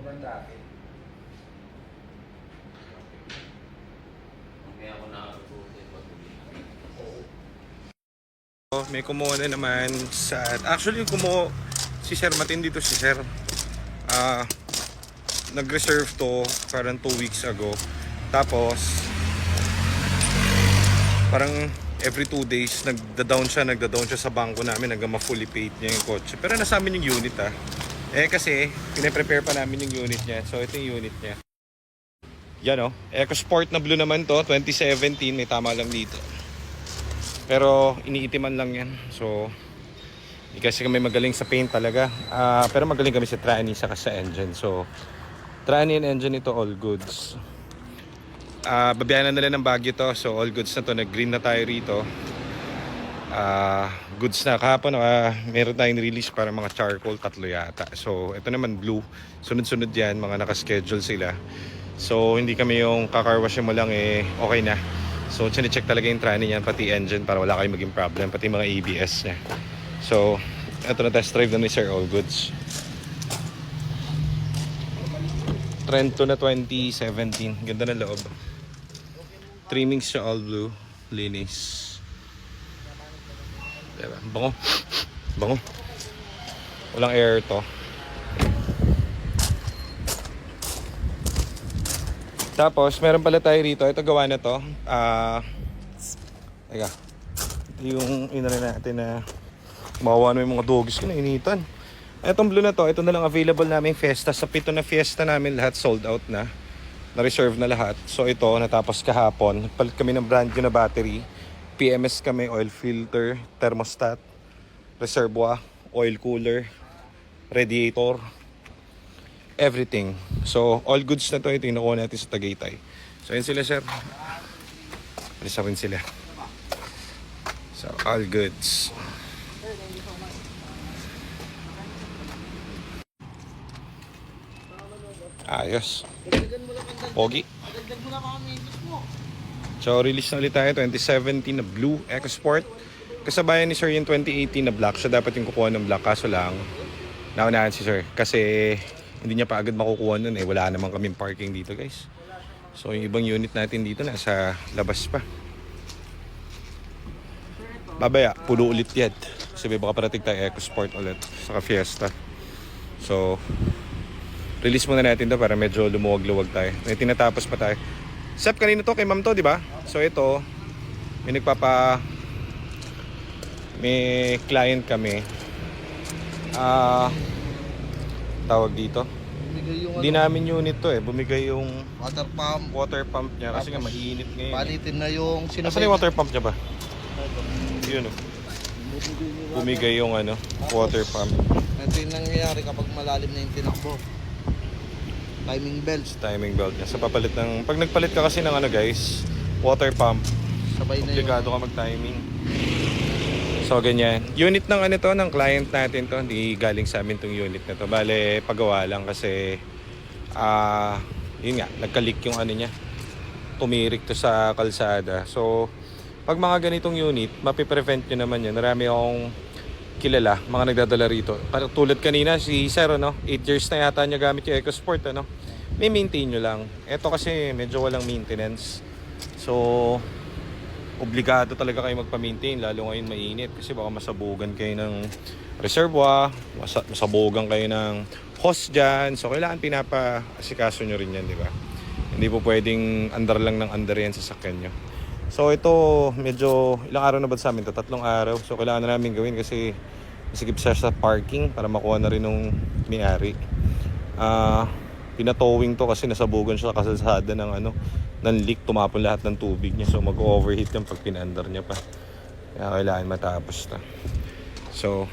ng traffic. Kaya ako nakakatuto yung pag-uwi. May kumuha na naman sa... Actually, kumuha si Sir Martin dito, si Sir. Nag-reserve to parang 2 weeks ago. Tapos, parang every 2 days, nagda-down siya sa bangko namin hanggang ma-fully paid niya yung kotse. Pero nasa amin yung unit kasi, pinaprepare pa namin yung unit niya. So, ito yung unit niya. Yan EcoSport na blue naman to, 2017. May tama lang dito. Pero iniitiman lang yan. So hindi kasi kami magaling sa paint talaga. Pero magaling kami sa tranny saka sa engine. So tranny and engine ito all goods. Babayaran na lang ng Baguio to. So all goods na to. Nag-green na tayo rito. Goods na. Kahapon meron tayong release para mga charcoal, 3 yata. So ito naman blue. Sunod-sunod yan. Mga nakaschedule sila. So hindi kami yung kakarwash mo lang okay na. So chine-check talaga yung tranny niyan, pati engine, para wala kayong maging problem, pati mga ABS niya. So ito na, test drive na ni Sir, all goods. Trento na 2017. Ganda ng loob. Trimmings siya all blue. Linis. Diba? Bango. Bango. Walang air to. Tapos, meron pala tayo rito. Ito gawa na to. Teka. Yung inari natin na mawawa na yung mga doggies ko na initan. Itong blue na to, ito na lang available namin Fiesta. Sa 7 na Fiesta namin, lahat sold out na. Na-reserve na lahat. So ito, natapos kahapon. Nagpalit kami ng brand new na battery. PMS kami, oil filter, thermostat, reservoir, oil cooler, radiator, everything. So, all goods na to. Ito yung nakuha natin sa Tagaytay. So, yun sila, sir. Alisa rin sila. So, all goods. Ayos. Pogi. So, release na ulit tayo. 2017 na blue EcoSport. Kasabayan ni sir yung 2018 na black. Siya dapat yung kukuha ng black. Kaso lang, naunahan si sir. Kasi hindi niya pa agad makukuha nun wala naman kaming parking dito, guys. So yung ibang unit natin dito nasa labas pa. Babaya, pulo ulit yan. Kasi baka parating tayo EcoSport ulit saka Fiesta. So release muna natin to para medyo lumuwag-luwag tayo. May tinatapos pa tayo. Sep, kanina to kay ma'am to, di ba? So ito, may client kami. Tawag dito, hindi namin unit to bumigay yung water pump niya kasi nga mainit ngayon. Palitin na yung Asan yung water pump niya ba? Yun bumigay yung water pump. Ito yung nangyayari kapag malalim na yung tinakbo. Timing belt niya. So papalit pag nagpalit ka kasi ng guys, water pump, sabay na komplikado ka mag-timing. So ganyan. Unit ng to ng client natin to, hindi galing sa amin tong unit na to. Bale, pagawa lang kasi yun nga, nagka-leak yung niya. Tumirik to sa kalsada. So pag mga ganitong unit, mapiprevent nyo naman yan. Marami akong kilala, mga nagdadala rito. Tulad kanina, si Sir, 8 years na yata niya gamit yung EcoSport, May maintain nyo lang. Ito kasi medyo walang maintenance. So obligado talaga kayo magpa-maintain, lalo ngayon mainit kasi baka masabugan kayo ng reservoir, masabugan kayo ng hose dyan. So kailangan pinapa-asikaso nyo rin yan, di ba? Hindi po pwedeng andar lang ng andar yan sa sakyan nyo. So ito medyo ilang araw na ba sa amin to? 3 araw. So kailangan na namin gawin kasi masigip siya sa parking para makuha na rin ng may-ari. Pinatowing to kasi nasabugan siya sa kalsada ng leak, tumapon lahat ng tubig niya. So mag-overheat yan pag pinandar niya pa. Kaya kailangan matapos na. So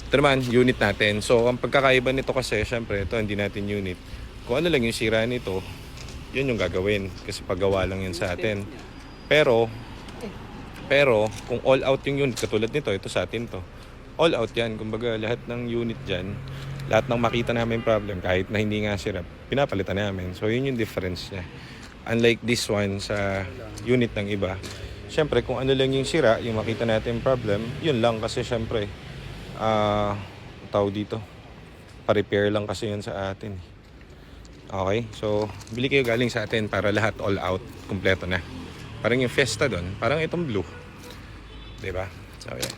ito naman, unit natin. So ang pagkakaiba nito kasi, syempre ito hindi natin unit. Kung ano lang yung sira nito, yun yung gagawin. Kasi paggawa lang yun sa atin. Pero kung all out yung unit, katulad nito, ito sa atin to. All out yan. Kumbaga lahat ng unit dyan, lahat ng makita namin problem, kahit na hindi nga sira, pinapalitan namin. So yun yung difference niya. Unlike this one sa unit ng iba, syempre kung ano lang yung sira, yung makita natin problem, yun lang kasi syempre tao dito, pa-repair lang kasi yun sa atin. Okay, so bili kayo galing sa atin para lahat all out, kumpleto na. Parang yung Fiesta doon, parang itong blue. Diba? So yan.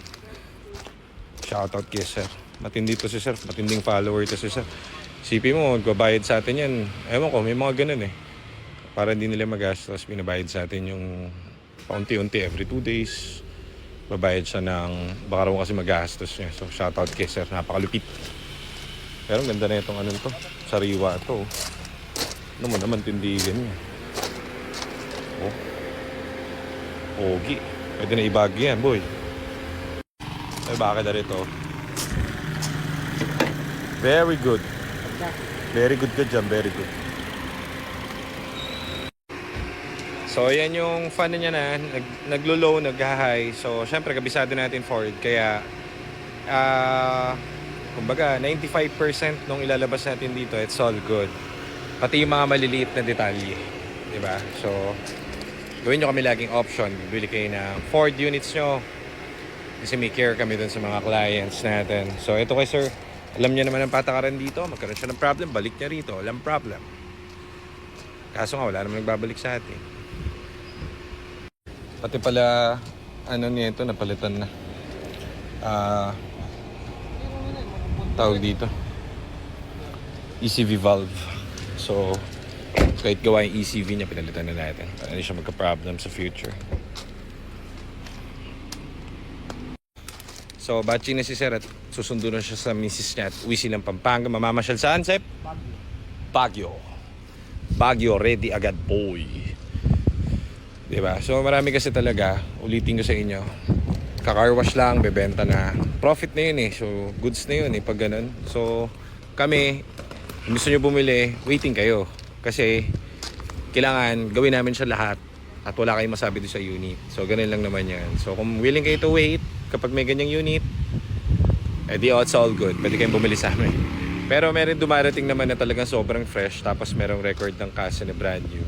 Shoutout kay sir. Matindi to si sir, matinding follower to si sir. Sipi mo, magbabayad sa atin yan. Ewan ko, may mga ganun eh. Para hindi nila magastos, binabayad sa atin yung paunti-unti every 2 days. Babayad siya ng, baka raw kasi magastos niya. So shoutout kay sir, napakalupit. Pero ang ganda na itong ano to, sariwa to. Ano mo naman tindigan niya. Oh. Ogi. Pwede na ibagi yan, boy. Ay, bakit na rito? Very good. Very good ka dyan, very good. So, yan yung fun niya na. Naglo-low, nag-high. So, syempre, kabisado natin Ford. Kaya, kumbaga, 95% nung ilalabas natin dito, it's all good. Pati yung mga maliliit na detalye. Diba? So, gawin nyo kami laging option. Bibili kayo ng Ford units nyo. Kasi may care kami dun sa mga clients natin. So, ito kay sir. Alam niya naman ang patakaran dito. Magkaroon siya ng problem, balik niya rito. Walang problem. Kaso nga, wala naman nagbabalik sa atin. Pati pala, ano niya ito, napalitan na. Tawag dito. ECV valve. So, kahit gawa yung ECV niya, pinalitan na natin. Para hindi siya magka-problem sa future. So, batching na si Sir at susundo na siya sa misis niya at uwi silang Pampanga. Mamamasyal saan, Sep? Baguio. Baguio, ready agad, boy. Diba? So, marami kasi talaga. Ulitin ko sa inyo. Ka-car wash lang, bebenta na. Profit na yun eh. So, goods na yun eh, pag ganun. So, kami, kung gusto nyo bumili, waiting kayo. Kasi, kailangan gawin namin siya lahat. At wala kayong masabi doon sa unit. So, ganun lang naman yan. So, kung willing kayo to wait, kapag may ganyang unit, di it's all good. Pwede kayong bumili sa amin. Pero meron dumarating naman na talagang sobrang fresh. Tapos merong record ng kasa na brand new.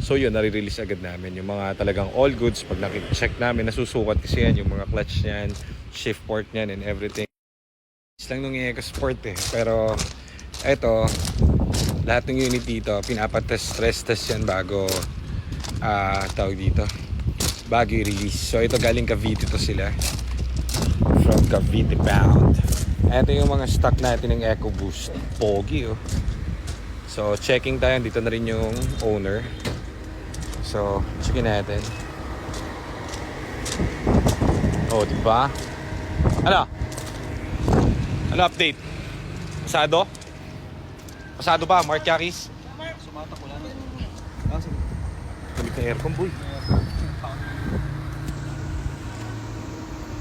So yun, nare-release agad namin. Yung mga talagang all goods, pag nakik-check namin, nasusukat kasi yan. Yung mga clutch niyan, shift port niyan, and everything. Lang nung i-export eh. Pero, eto, lahat ng unit dito, pinapatest yan bago, tawag dito, bago i-release. So ito galing Cavite to sila. From Cavite bound. Ito yung mga stock natin ng EcoBoost. Pogi oh. So checking tayo. Dito na rin yung owner. So checkin natin. Oh, diba? Ano? Ano update? Pasado? Pasado ba? Mark Yaris? Sumatak ko lang. Balik na aircon boy.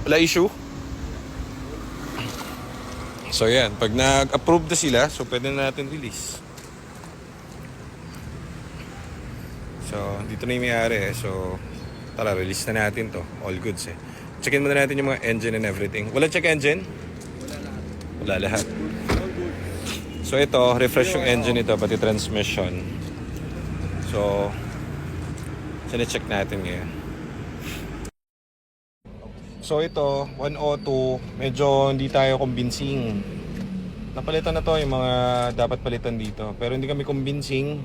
Wala issue? So yan, pag nag-approve na sila, so pwede na natin release. So, dito na yung may-ari eh. So, tara, release na natin to. All goods eh. Checkin muna natin yung mga engine and everything. Wala check engine? Wala lahat. So ito, refresh yung engine nito, pati transmission. So, sine-check natin ngayon. So ito, 102, medyo hindi tayo convincing. Napalitan na to yung mga dapat palitan dito. Pero hindi kami convincing.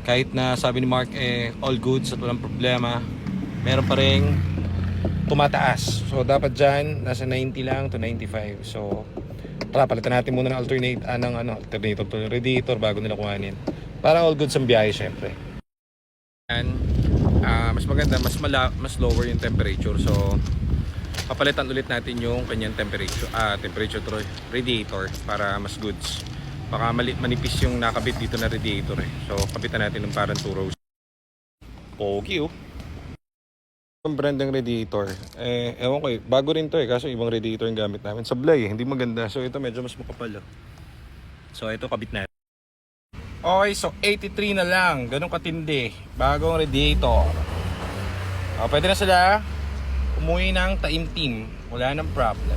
Kahit na sabi ni Mark all goods at walang problema, meron pa rin tumataas. So dapat dyan, nasa 90 lang to 95. So tara, palitan natin muna ng alternator to radiator bago nila kuhanin. Para all goods ang biyahe syempre. And, mas maganda, mas lower yung temperature. So papalitan ulit natin yung kanyang temperature radiator para mas goods. Baka manipis yung nakabit dito na radiator eh. So kabitan natin ng parang 2 rows. Pogi oh. Ang brand ng radiator ewan ko eh, bago rin to eh, kaso ibang radiator yung gamit namin. Sablay eh, hindi maganda. So ito medyo mas makapal oh. So ito kabit natin. Okay, so 83 na lang, ganun katindi. Bagong radiator. Pwede na sila umuwi ng taimtim, wala nang problem.